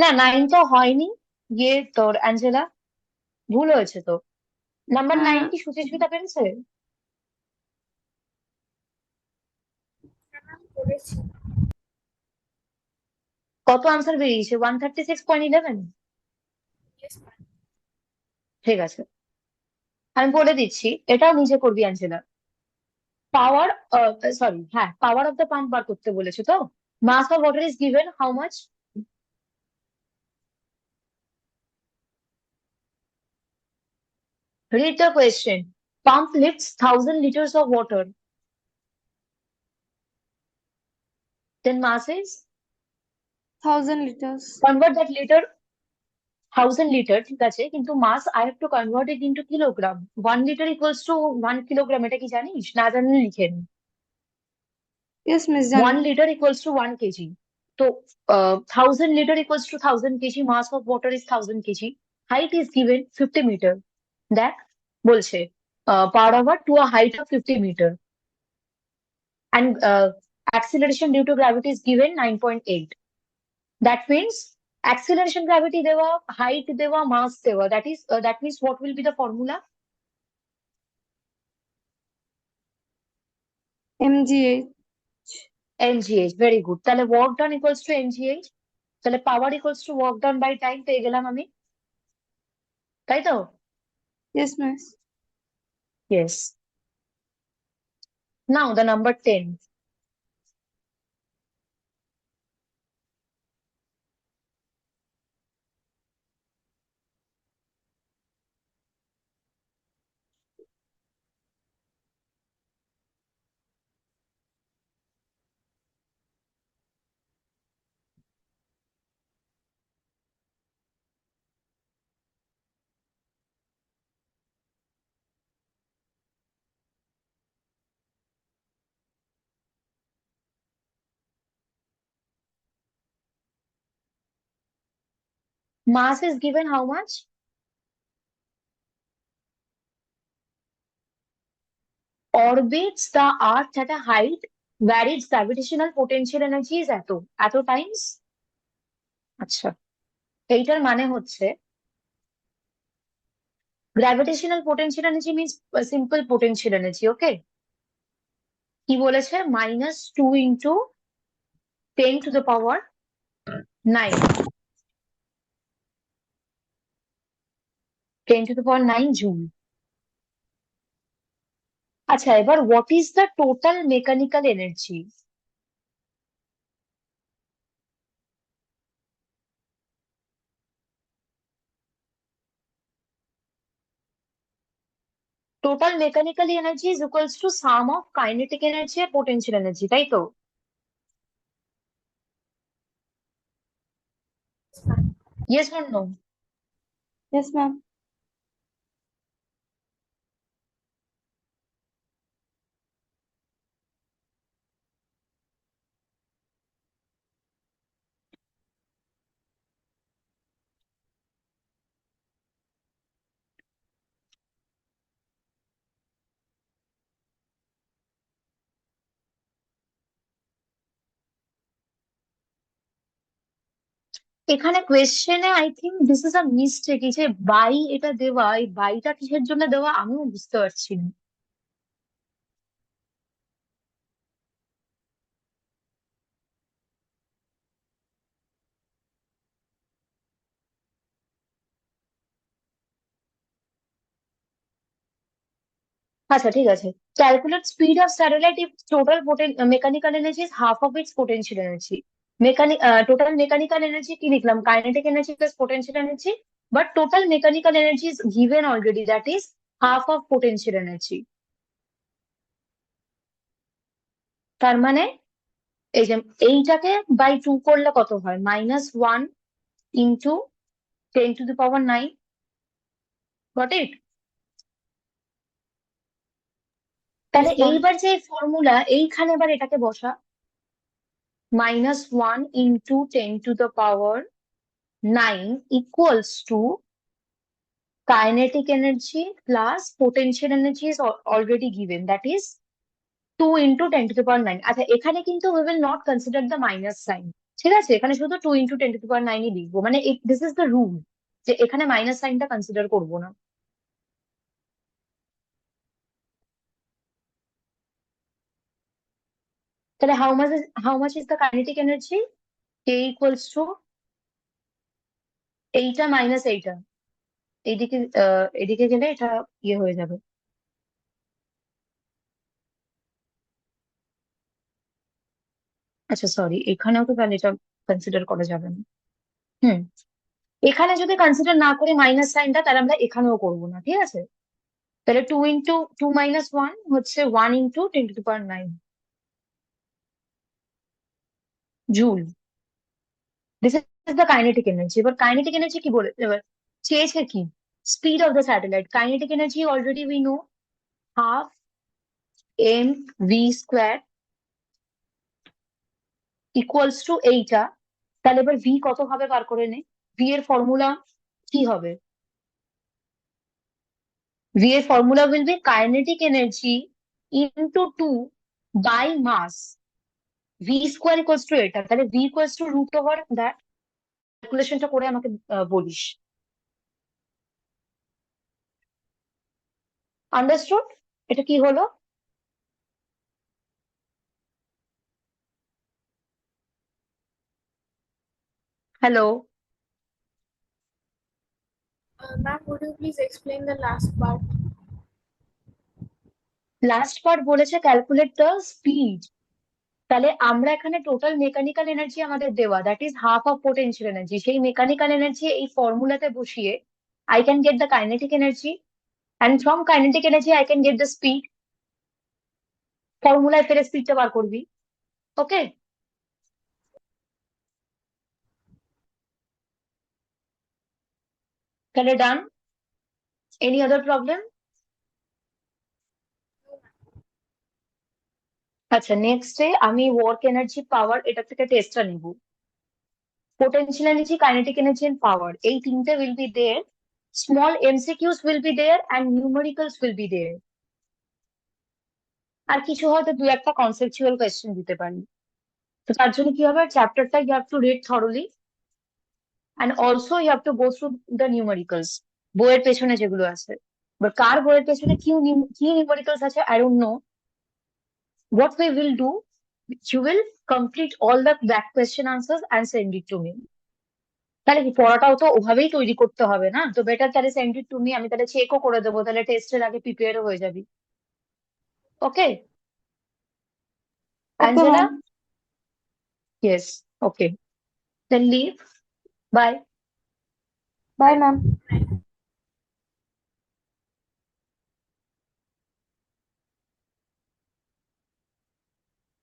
না 9টা হয়নি। ইয়ে তোর অ্যাঞ্জেলা, ভুল হয়েছে তো। নাম্বার 9 হ্যাঁ। কি সুচিস্মিতা পেরেছে? করেছি। কত আনসার বেরিয়েছে? 136.11। Yes ma'am. ঠিক আছে, আমি বলে দিচ্ছি, এটাও নিজে করবি অ্যাঞ্জেলা। পাওয়ার, সরি, হ্যাঁ, পাওয়ার অফ দ্য পাম্প বার করতে বলেছে তো। Mass of water is given how much? Read the question. Pump lifts 1,000 liters of water. Then mass is? 1000 liters. Convert that liter, 1,000 litre, ঠিক আছে, কিন্তু মাস I have to convert it into kilogram. 1 litre equals to 1 kilogram, এটা কি জানিস? না জানলে লিখে নি। Yes, miss, জানি। 1 লিটার equals to 1 kg. তো 1,000 litre equals to 1,000 kg. Mass of water is 1,000 kg. Height is given 50 meter. দেখ, বলছে power over to a height of 50 meter. And acceleration due to gravity is given 9.8. That means acceleration gravity দেওয়া, height দেওয়া, mass দেওয়া, that means what will be the formula? mgh। mgh, very good. তাহলে work done equals to mgh, তাহলে power equals to work done by time পেয়ে গেলাম আমি, তাই তো? Yes, miss। Yes. Now the number 10. Mass is given how much? Orbits the earth at a height where its gravitational potential energy is এত times। আচ্ছা, এইটার মানে হচ্ছে gravitational potential energy means simple potential energy, okay? কি বলেছে? -2 into 10 to the power 9, 10 to the power 9 joule. আচ্ছা, এবার what is the total mechanical energy? Total mechanical energy is equals to sum of kinetic energy R potential energy, তাই তো? Yes or no? Yes, ma'am। এখানে কোয়েশ্চেনে I think this is a mistake. এই যে by এটা দেওয়া, এই বাইটা কিসের জন্য দেওয়া আমিও বুঝতে পারছি না। আচ্ছা, ঠিক আছে। Calculate speed of satellite if total mechanical energy is half of its potential energy. Total mechanical energy কি লিখলাম? Kinetic energy plus potential energy, but total mechanical energy is given already, that is half of potential energy. তার মানে এই যে এইটাকে by 2 করলে কত হয়? -1 into 10 to the power 9, got it? তাহলে Yes, ma'am। এইবার যে ফর্মুলা, এইখানে এবার এটাকে বসা, -1 into 10 to the power 9 equals to kinetic energy plus potential energy is already given, that is 2 into 10 to the power 9। আচ্ছা, এখানে কিন্তু we will not consider the minus sign, ঠিক আছে? এখানে শুধু 2 into 10 to the power 9 ই লিখবো, মানে this is the rule, যে এখানে মাইনাস সাইনটা কনসিডার করবো না। তাহলে how much is the kinetic energy? K equals to এইটা মাইনাস এইটা, এইদিকে এদিকে গেলে এটা ইয়ে হয়ে যাবে। আচ্ছা সরি, এখানেও তো তাহলে এটা কনসিডার করা যাবে না। হুম, এখানে যদি কনসিডার না করি মাইনাস সাইনটা, তাহলে আমরা এখানেও করবো না, ঠিক আছে? তাহলে 2 × 2 - 1 হচ্ছে 1 × 10⁹ joule. This is the kinetic energy. এবার কাইনেটিক এনার্জি কি বলে, এবার চেয়েছে কি? Speed of the satellite. Kinetic energy already we know, half mv² equals to এইটা। তাহলে এবার ভি কত হবে বার করে নে। ভি এর ফর্মুলা কি হবে? ভি এর formula will be kinetic energy into 2/মাস, v² ইকুয়ালস টু এটা। তাহলে ভি ইকুয়ালস টু √দ্যাট। ক্যালকুলেশনটা করে আমাকে বলিস। আন্ডারস্টুড? এটা কি হলো? Hello? Ma'am, would you please explain the last part? Last part বলেছে ক্যালকুলেট দ্য স্পিড। তাহলে আমরা এখানে টোটাল মেকানিক্যাল এনার্জি আমাদের দেওয়া, that is half of potential energy. সেই মেকানিক্যাল এনার্জি এই ফর্মুলাতে বসিয়ে I can get the kinetic energy, and from kinetic energy I can get the speed. ফর্মুলায় ফেলে স্পিডটা বার করবি। ওকে, তাহলে ডান। Any other problem? আচ্ছা, নেক্সটে আমি ওয়ার্ক এনার্জি, পাওয়ার, এটা থেকে টেস্টটা নেব। Potential energy, kinetic energy and power, এই তিনটে will be there. Small MCQs will be there and numericals will be there. আর কিছু হয়তো দু একটা কনসেপচুয়াল কোয়েশ্চেন দিতে পারি। তো তার জন্য কি হবে, চ্যাপ্টারটা you have to read thoroughly, and also you have to go through the numericals, বইয়ের পেছনে যেগুলো আছে। বাট কার বইয়ের পেছনে কি নিউমেরিক্যালস আছে I don't know. What we will do, you will complete all the back question answers and send it to me. তাহলে কি পড়াটাও তো ওভাবেই তৈরি করতে হবে না? তো বেটার তাহলে সেন্ড ইট টু মি, আমি তাহলে চেকও করে দেবো, তাহলে টেস্টের আগে প্রিপেয়ারও হয়ে যাবি। Okay okay Angela? Ma'am. Yes, okay, then leave, bye. Bye ma'am.